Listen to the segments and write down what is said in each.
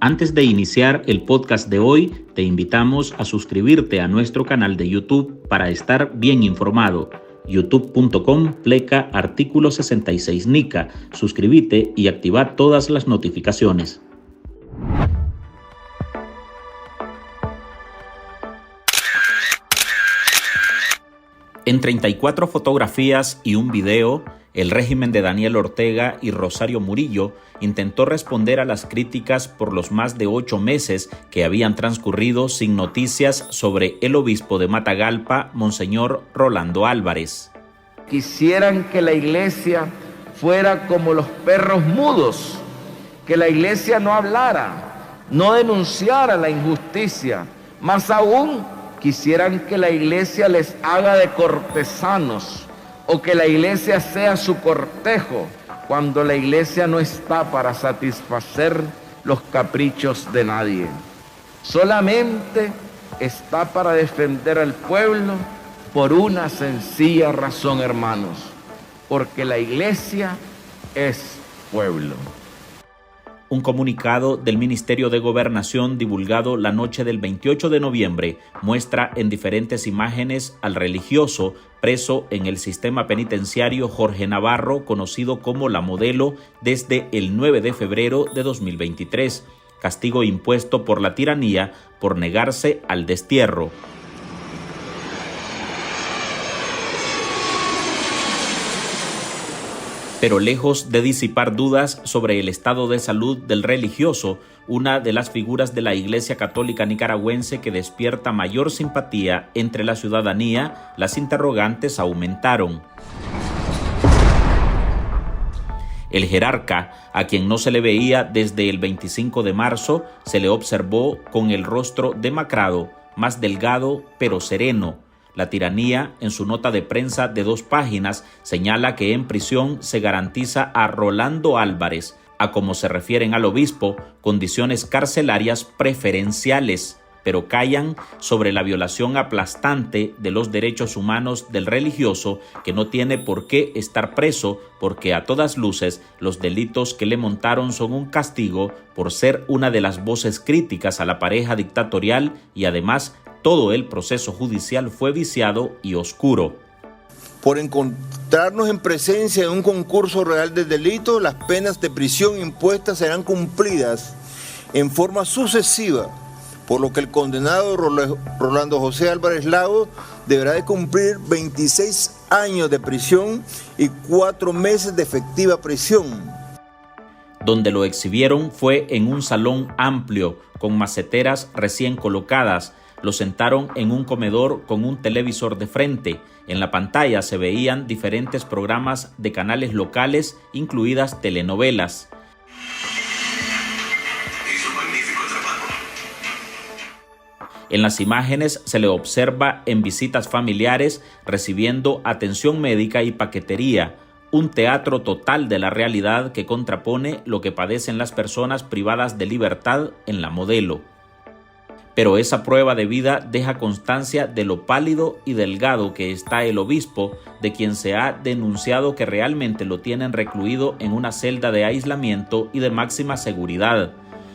Antes de iniciar el podcast de hoy, te invitamos a suscribirte a nuestro canal de YouTube para estar bien informado. youtube.com/artículo 66 Nica. Suscríbete y activa todas las notificaciones. En 34 fotografías y un video, el régimen de Daniel Ortega y Rosario Murillo intentó responder a las críticas por los más de 8 meses que habían transcurrido sin noticias sobre el obispo de Matagalpa, Monseñor Rolando Álvarez. Quisieran que la iglesia fuera como los perros mudos, que la iglesia no hablara, no denunciara la injusticia, más aún quisieran que la iglesia les haga de cortesanos o que la iglesia sea su cortejo, cuando la iglesia no está para satisfacer los caprichos de nadie. Solamente está para defender al pueblo por una sencilla razón, hermanos, porque la iglesia es pueblo. Un comunicado del Ministerio de Gobernación divulgado la noche del 28 de noviembre muestra en diferentes imágenes al religioso preso en el sistema penitenciario Jorge Navarro, conocido como La Modelo, desde el 9 de febrero de 2023, castigo impuesto por la tiranía por negarse al destierro. Pero lejos de disipar dudas sobre el estado de salud del religioso, una de las figuras de la Iglesia Católica Nicaragüense que despierta mayor simpatía entre la ciudadanía, las interrogantes aumentaron. El jerarca, a quien no se le veía desde el 25 de marzo, se le observó con el rostro demacrado, más delgado pero sereno. La tiranía, en su nota de prensa de 2 páginas, señala que en prisión se garantiza a Rolando Álvarez, a como se refieren al obispo, condiciones carcelarias preferenciales, pero callan sobre la violación aplastante de los derechos humanos del religioso, que no tiene por qué estar preso porque a todas luces los delitos que le montaron son un castigo por ser una de las voces críticas a la pareja dictatorial y además todo el proceso judicial fue viciado y oscuro. Por encontrarnos en presencia de un concurso real de delito, las penas de prisión impuestas serán cumplidas en forma sucesiva, por lo que el condenado Rolando José Álvarez Lago deberá de cumplir 26 años de prisión y 4 meses de efectiva prisión. Donde lo exhibieron fue en un salón amplio, con maceteras recién colocadas. Lo sentaron en un comedor con un televisor de frente. En la pantalla se veían diferentes programas de canales locales, incluidas telenovelas. Hizo un magnífico trabajo. En las imágenes se le observa en visitas familiares, recibiendo atención médica y paquetería. Un teatro total de la realidad que contrapone lo que padecen las personas privadas de libertad en La Modelo. Pero esa prueba de vida deja constancia de lo pálido y delgado que está el obispo, de quien se ha denunciado que realmente lo tienen recluido en una celda de aislamiento y de máxima seguridad.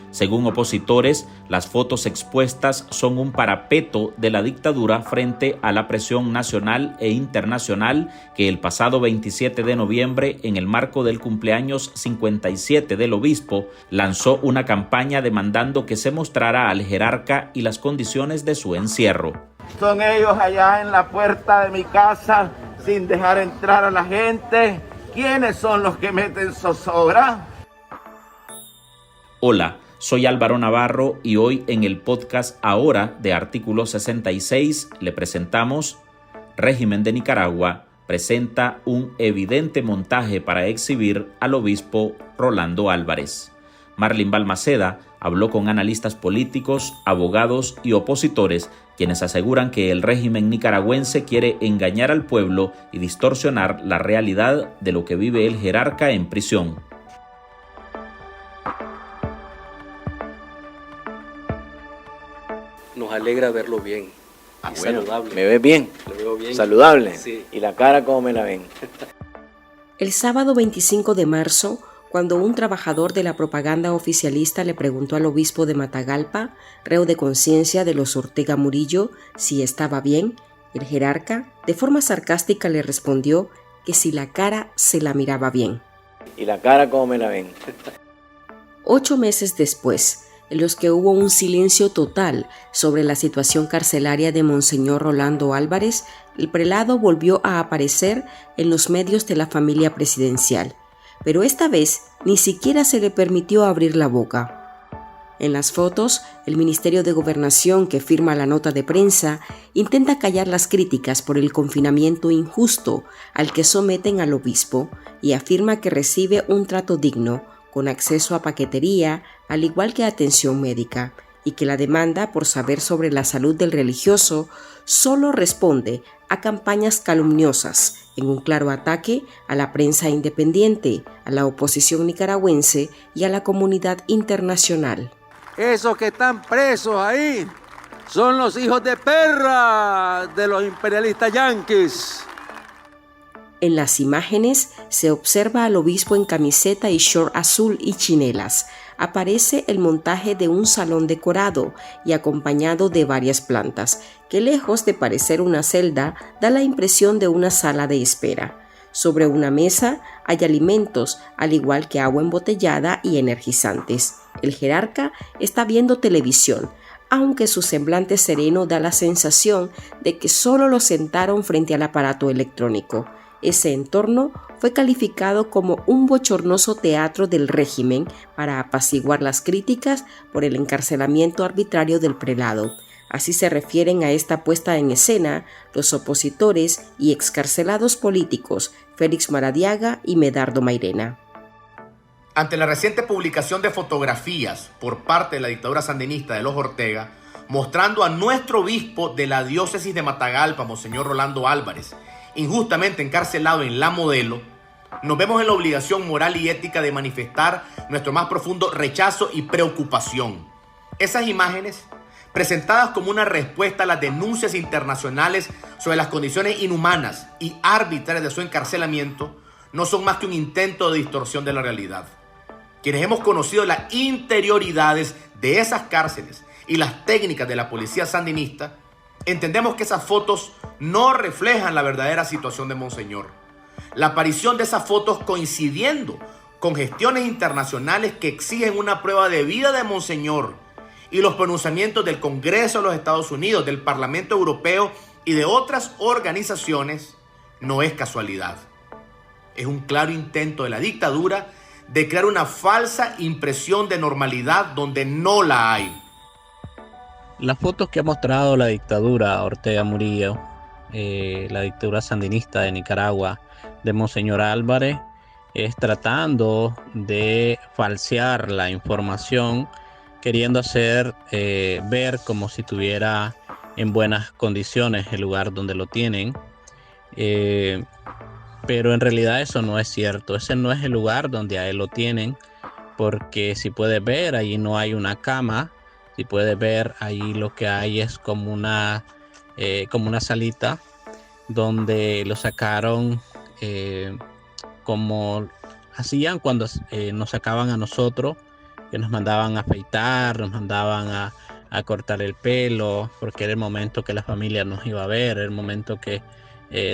Según opositores, las fotos expuestas son un parapeto de la dictadura frente a la presión nacional e internacional que el pasado 27 de noviembre, en el marco del cumpleaños 57 del obispo, lanzó una campaña demandando que se mostrara al jerarca y las condiciones de su encierro. Son ellos allá en la puerta de mi casa, sin dejar entrar a la gente. ¿Quiénes son los que meten zozobra? Hola. Soy Álvaro Navarro y hoy en el podcast Ahora de Artículo 66 le presentamos Régimen de Nicaragua presenta un evidente montaje para exhibir al obispo Rolando Álvarez. Marlene Balmaceda habló con analistas políticos, abogados y opositores, quienes aseguran que el régimen nicaragüense quiere engañar al pueblo y distorsionar la realidad de lo que vive el jerarca en prisión. Nos alegra verlo bien. Es bueno, saludable. ¿Me ves bien? Lo veo bien. ¿Saludable? Sí. ¿Y la cara cómo me la ven? El sábado 25 de marzo, cuando un trabajador de la propaganda oficialista le preguntó al obispo de Matagalpa, reo de conciencia de los Ortega Murillo, si estaba bien, el jerarca, de forma sarcástica, le respondió que si la cara se la miraba bien. ¿Y la cara cómo me la ven? 8 meses después, en los que hubo un silencio total sobre la situación carcelaria de Monseñor Rolando Álvarez, el prelado volvió a aparecer en los medios de la familia presidencial, pero esta vez ni siquiera se le permitió abrir la boca. En las fotos, el Ministerio de Gobernación, que firma la nota de prensa, intenta callar las críticas por el confinamiento injusto al que someten al obispo y afirma que recibe un trato digno, con acceso a paquetería, al igual que atención médica, y que la demanda por saber sobre la salud del religioso solo responde a campañas calumniosas, en un claro ataque a la prensa independiente, a la oposición nicaragüense y a la comunidad internacional. Esos que están presos ahí son los hijos de perra de los imperialistas yanquis. En las imágenes se observa al obispo en camiseta y short azul y chinelas. Aparece el montaje de un salón decorado y acompañado de varias plantas, que lejos de parecer una celda, da la impresión de una sala de espera. Sobre una mesa hay alimentos, al igual que agua embotellada y energizantes. El jerarca está viendo televisión, aunque su semblante sereno da la sensación de que solo lo sentaron frente al aparato electrónico. Ese entorno fue calificado como un bochornoso teatro del régimen para apaciguar las críticas por el encarcelamiento arbitrario del prelado. Así se refieren a esta puesta en escena los opositores y excarcelados políticos Félix Maradiaga y Medardo Mairena. Ante la reciente publicación de fotografías por parte de la dictadura sandinista de los Ortega, mostrando a nuestro obispo de la diócesis de Matagalpa, Monseñor Rolando Álvarez, injustamente encarcelado en La Modelo, nos vemos en la obligación moral y ética de manifestar nuestro más profundo rechazo y preocupación. Esas imágenes, presentadas como una respuesta a las denuncias internacionales sobre las condiciones inhumanas y arbitrarias de su encarcelamiento, no son más que un intento de distorsión de la realidad. Quienes hemos conocido las interioridades de esas cárceles y las técnicas de la policía sandinista, entendemos que esas fotos no reflejan la verdadera situación de Monseñor. La aparición de esas fotos coincidiendo con gestiones internacionales que exigen una prueba de vida de Monseñor y los pronunciamientos del Congreso de los Estados Unidos, del Parlamento Europeo y de otras organizaciones no es casualidad. Es un claro intento de la dictadura de crear una falsa impresión de normalidad donde no la hay. Las fotos que ha mostrado la dictadura Ortega Murillo, la dictadura sandinista de Nicaragua, de Monseñor Álvarez, es tratando de falsear la información, queriendo hacer ver como si tuviera en buenas condiciones el lugar donde lo tienen. Pero en realidad eso no es cierto. Ese no es el lugar donde a él lo tienen, porque si puedes ver, allí no hay una cama. Si puedes ver, allí lo que hay es como una salita donde lo sacaron como hacían cuando nos sacaban a nosotros, que nos mandaban a afeitar, nos mandaban a cortar el pelo, porque era el momento que la familia nos iba a ver, era el momento que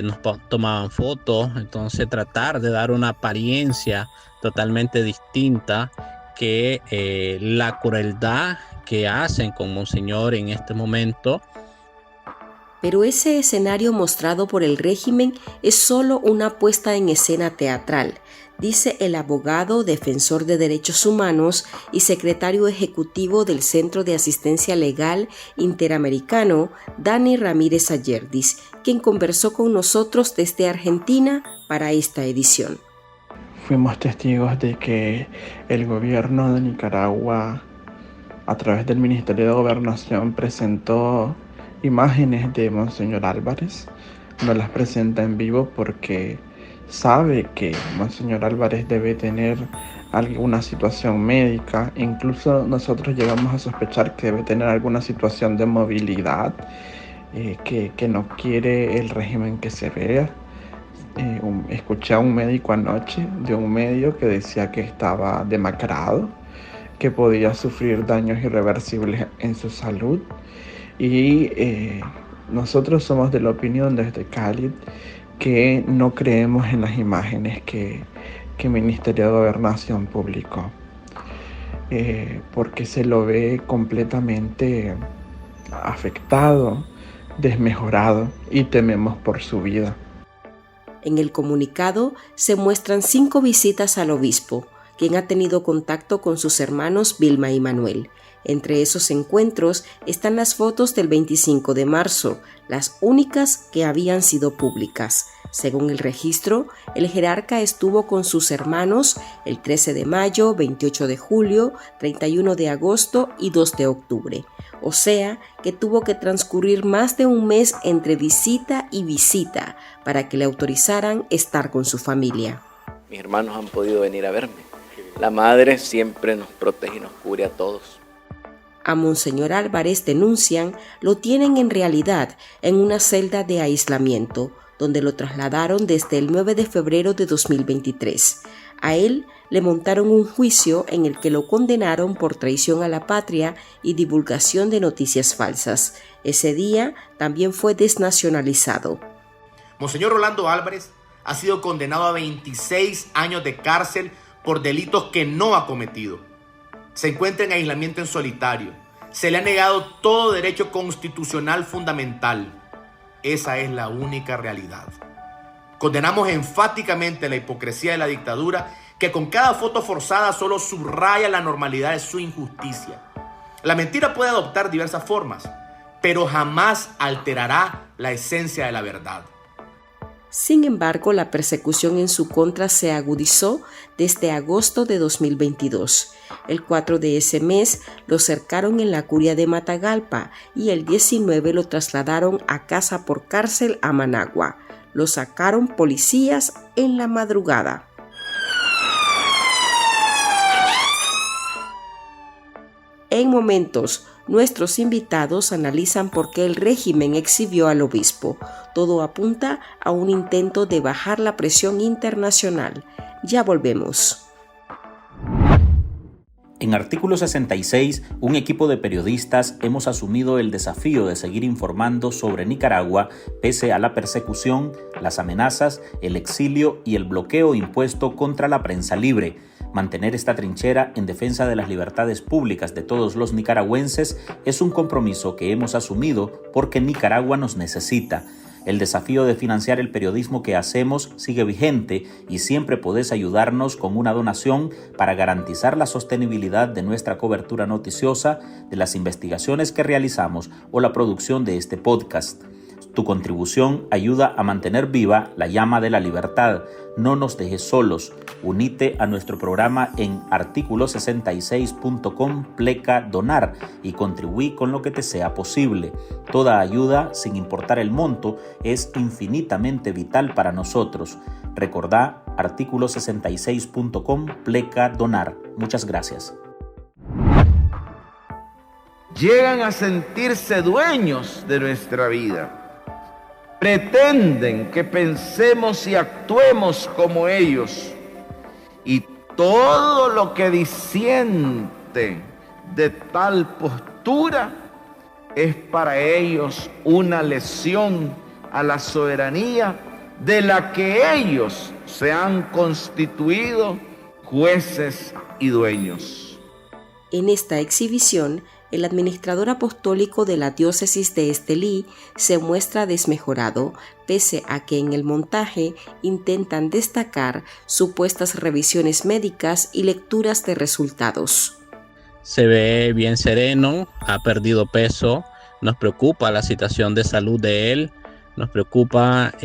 nos tomaban fotos. Entonces tratar de dar una apariencia totalmente distinta que la crueldad que hacen con Monseñor en este momento. Pero ese escenario mostrado por el régimen es solo una puesta en escena teatral, dice el abogado defensor de derechos humanos y secretario ejecutivo del Centro de Asistencia Legal Interamericano, Dani Ramírez Ayerdis, quien conversó con nosotros desde Argentina para esta edición. Fuimos testigos de que el gobierno de Nicaragua, a través del Ministerio de Gobernación, presentó imágenes de Monseñor Álvarez. No las presenta en vivo porque sabe que Monseñor Álvarez debe tener alguna situación médica. Incluso nosotros llegamos a sospechar que debe tener alguna situación de movilidad que no quiere el régimen que se vea. escuché a un médico anoche de un medio que decía que estaba demacrado, que podía sufrir daños irreversibles en su salud. Y nosotros somos de la opinión desde Cali que no creemos en las imágenes que el Ministerio de Gobernación publicó, porque se lo ve completamente afectado, desmejorado, y tememos por su vida. En el comunicado se muestran 5 visitas al obispo, quien ha tenido contacto con sus hermanos Vilma y Manuel. Entre esos encuentros están las fotos del 25 de marzo, las únicas que habían sido públicas. Según el registro, el jerarca estuvo con sus hermanos el 13 de mayo, 28 de julio, 31 de agosto y 2 de octubre. O sea, que tuvo que transcurrir más de un mes entre visita y visita para que le autorizaran estar con su familia. Mis hermanos han podido venir a verme. La madre siempre nos protege y nos cubre a todos. A Monseñor Álvarez, denuncian, lo tienen en realidad en una celda de aislamiento, donde lo trasladaron desde el 9 de febrero de 2023. A él le montaron un juicio en el que lo condenaron por traición a la patria y divulgación de noticias falsas. Ese día también fue desnacionalizado. Monseñor Rolando Álvarez ha sido condenado a 26 años de cárcel por delitos que no ha cometido. Se encuentra en aislamiento en solitario. Se le ha negado todo derecho constitucional fundamental. Esa es la única realidad. Condenamos enfáticamente la hipocresía de la dictadura, que con cada foto forzada solo subraya la normalidad de su injusticia. La mentira puede adoptar diversas formas, pero jamás alterará la esencia de la verdad. Sin embargo, la persecución en su contra se agudizó desde agosto de 2022. El 4 de ese mes lo cercaron en la curia de Matagalpa y el 19 lo trasladaron a casa por cárcel a Managua. Lo sacaron policías en la madrugada. En momentos, nuestros invitados analizan por qué el régimen exhibió al obispo. Todo apunta a un intento de bajar la presión internacional. Ya volvemos. En Artículo 66, un equipo de periodistas hemos asumido el desafío de seguir informando sobre Nicaragua pese a la persecución, las amenazas, el exilio y el bloqueo impuesto contra la prensa libre. Mantener esta trinchera en defensa de las libertades públicas de todos los nicaragüenses es un compromiso que hemos asumido porque Nicaragua nos necesita. El desafío de financiar el periodismo que hacemos sigue vigente y siempre podés ayudarnos con una donación para garantizar la sostenibilidad de nuestra cobertura noticiosa, de las investigaciones que realizamos o la producción de este podcast. Tu contribución ayuda a mantener viva la llama de la libertad. No nos dejes solos. Unite a nuestro programa en articulo66.com/donar y contribuí con lo que te sea posible. Toda ayuda, sin importar el monto, es infinitamente vital para nosotros. Recordá articulo66.com/donar. Muchas gracias. Llegan a sentirse dueños de nuestra vida. Pretenden que pensemos y actuemos como ellos. Y todo lo que disiente de tal postura es para ellos una lesión a la soberanía de la que ellos se han constituido jueces y dueños. En esta exhibición, el administrador apostólico de la diócesis de Estelí se muestra desmejorado, pese a que en el montaje intentan destacar supuestas revisiones médicas y lecturas de resultados. Se ve bien sereno, ha perdido peso, nos preocupa la situación de salud de él, nos preocupa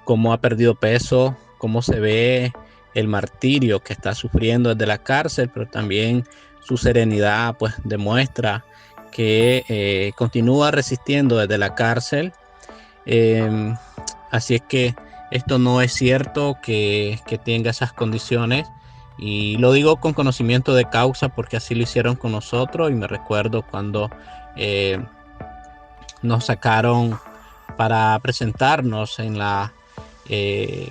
cómo ha perdido peso, cómo se ve el martirio que está sufriendo desde la cárcel, pero también su serenidad pues demuestra que continúa resistiendo desde la cárcel. Así es que esto no es cierto que tenga esas condiciones, y lo digo con conocimiento de causa porque así lo hicieron con nosotros, y me recuerdo cuando nos sacaron para presentarnos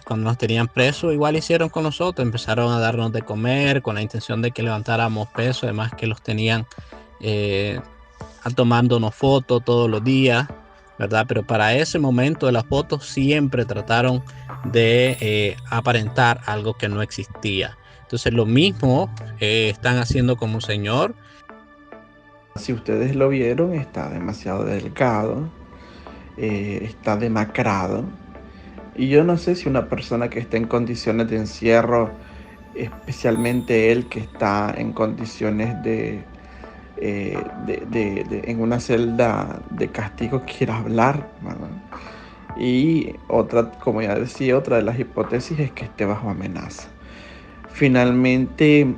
cuando nos tenían presos. Igual hicieron con nosotros, empezaron a darnos de comer con la intención de que levantáramos peso, además que los tenían tomándonos fotos todos los días, ¿verdad? Pero para ese momento de las fotos siempre trataron de aparentar algo que no existía. Entonces lo mismo están haciendo con Monseñor. Si ustedes lo vieron, está demasiado delgado, está demacrado. Y yo no sé si una persona que está en condiciones de encierro, especialmente él que está en condiciones en una celda de castigo, quiera hablar, ¿verdad? Y otra, como ya decía, otra de las hipótesis es que esté bajo amenaza. Finalmente,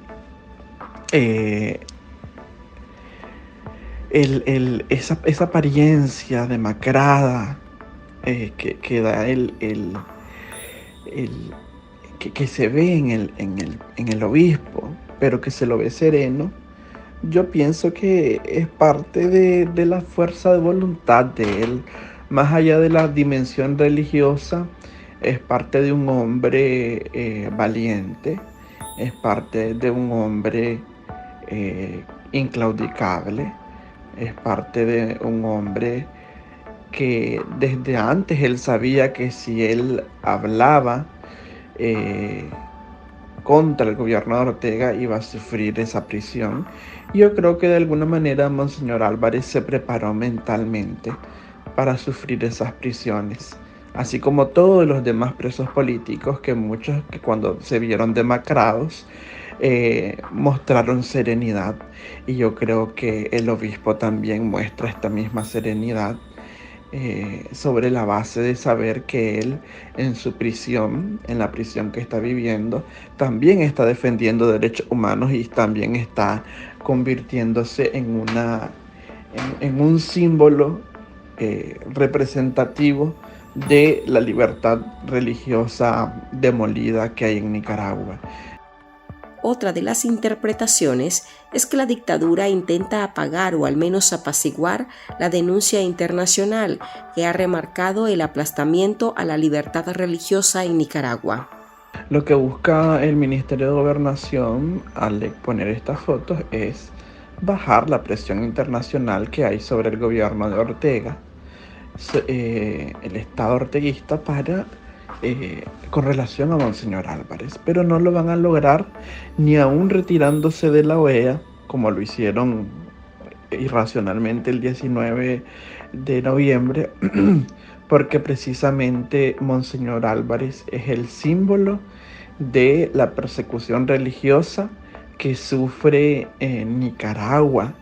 esa apariencia demacrada que da que se ve en el obispo, pero que se lo ve sereno, yo pienso que es parte de la fuerza de voluntad de él, más allá de la dimensión religiosa. Es parte de un hombre valiente, es parte de un hombre inclaudicable, es parte de un hombre que desde antes él sabía que si él hablaba contra el gobierno de Ortega iba a sufrir esa prisión. Yo creo que de alguna manera Monseñor Álvarez se preparó mentalmente para sufrir esas prisiones, así como todos los demás presos políticos, que muchos que cuando se vieron demacrados mostraron serenidad, y yo creo que el obispo también muestra esta misma serenidad sobre la base de saber que él en su prisión, en la prisión que está viviendo, también está defendiendo derechos humanos y también está convirtiéndose en un símbolo representativo de la libertad religiosa demolida que hay en Nicaragua. Otra de las interpretaciones es que la dictadura intenta apagar o al menos apaciguar la denuncia internacional que ha remarcado el aplastamiento a la libertad religiosa en Nicaragua. Lo que busca el Ministerio de Gobernación al poner estas fotos es bajar la presión internacional que hay sobre el gobierno de Ortega, el Estado orteguista, con relación a Monseñor Álvarez, pero no lo van a lograr ni aún retirándose de la OEA, como lo hicieron irracionalmente el 19 de noviembre, porque precisamente Monseñor Álvarez es el símbolo de la persecución religiosa que sufre Nicaragua,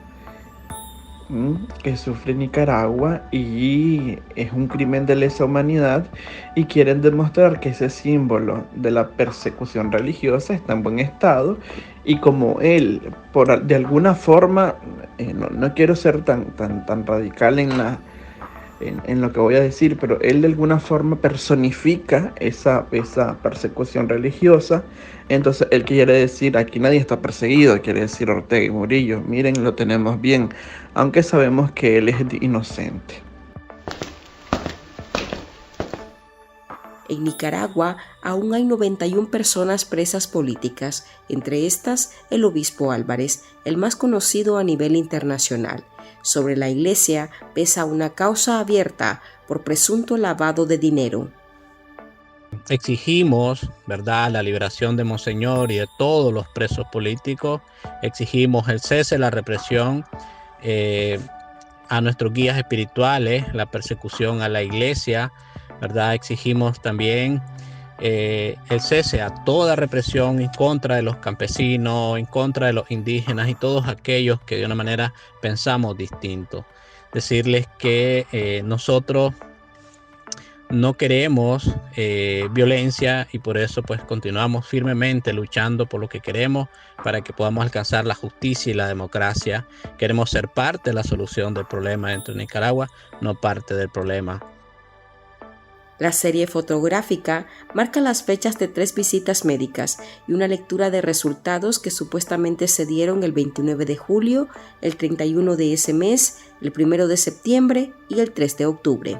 y es un crimen de lesa humanidad, y quieren demostrar que ese símbolo de la persecución religiosa está en buen estado, y como él, de alguna forma, no quiero ser tan radical en lo que voy a decir, pero él de alguna forma personifica esa persecución religiosa. Entonces él quiere decir, aquí nadie está perseguido, quiere decir Ortega y Murillo, miren, lo tenemos bien, aunque sabemos que él es inocente. En Nicaragua aún hay 91 personas presas políticas, entre estas el obispo Álvarez, el más conocido a nivel internacional. Sobre la Iglesia pesa una causa abierta por presunto lavado de dinero. Exigimos, ¿verdad?, la liberación de Monseñor y de todos los presos políticos. Exigimos el cese de la represión a nuestros guías espirituales, la persecución a la Iglesia, ¿verdad? Exigimos también el cese a toda represión en contra de los campesinos, en contra de los indígenas y todos aquellos que de una manera pensamos distinto. Decirles que nosotros no queremos violencia, y por eso pues continuamos firmemente luchando por lo que queremos, para que podamos alcanzar la justicia y la democracia. Queremos ser parte de la solución del problema dentro de Nicaragua, no parte del problema. La serie fotográfica marca las fechas de 3 visitas médicas y una lectura de resultados que supuestamente se dieron el 29 de julio, el 31 de ese mes, el 1 de septiembre y el 3 de octubre.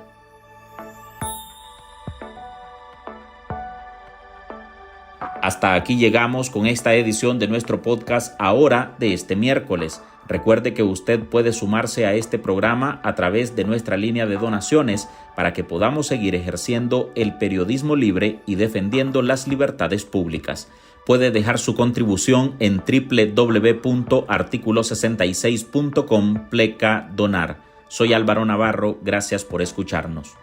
Hasta aquí llegamos con esta edición de nuestro podcast Ahora de este miércoles. Recuerde que usted puede sumarse a este programa a través de nuestra línea de donaciones para que podamos seguir ejerciendo el periodismo libre y defendiendo las libertades públicas. Puede dejar su contribución en www.articulo66.com/donar. Soy Álvaro Navarro, gracias por escucharnos.